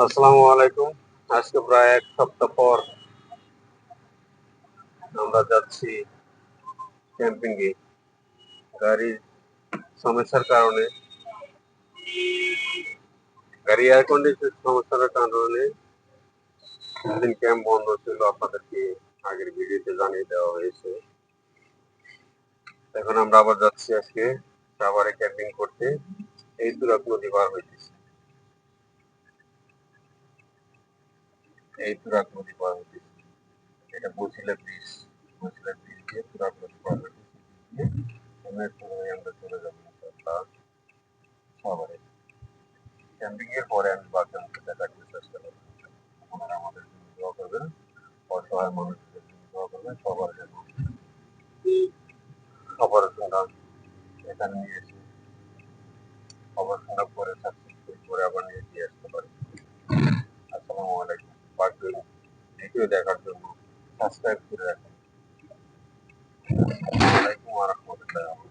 আসসালামু আলাইকুম। আজকে প্রায় ১ সপ্তাহ পর আমরা যাচ্ছি ক্যাম্পিং এ। গাড়ির সমস্যার কারণে গাড়ি এয়ার কন্ডিশনের সমস্যার কারণে কিছুদিন ক্যাম্প বন্ধ ছিল। আপনাদেরকে আগের ভিডিওতে জানিয়ে দেওয়া হয়েছে। এখন আমরা আবার যাচ্ছি আজকে সাভারে ক্যাম্পিং করতে। এই তুরাগ নদী পার হইতেছি। এই তুরাগ নদী পার হইতেছি। এটা বছিলা ব্রিজ। বছিলা ব্রিজ দিয়ে তুরাগ নদী পার হইতেছি। আমরা চলে যাবো ইনশাআল্লাহ সাভারে। ক্যাম্পিং এর পরে আমি বাচ্চা মুখে দেখাতে চেষ্টা করবো। আপনারা আমাদের জন্য দোয়া করবেন, অসহায় মানুষদের জন্য দোয়া করবেন, সবার জন্য অপারেশনটা এখানে নিয়ে এসে অপারেশনটা করে সাকসেসফুল করে আবার নিয়ে দিয়ে আসতে পারি। আসসালামু আলাইকুম। বাকি ভিডিও দেখার জন্য সাবস্ক্রাইব করে রাখুন। আসসালামু আলাইকুম ওয়া রাহমাতুল্লাহ।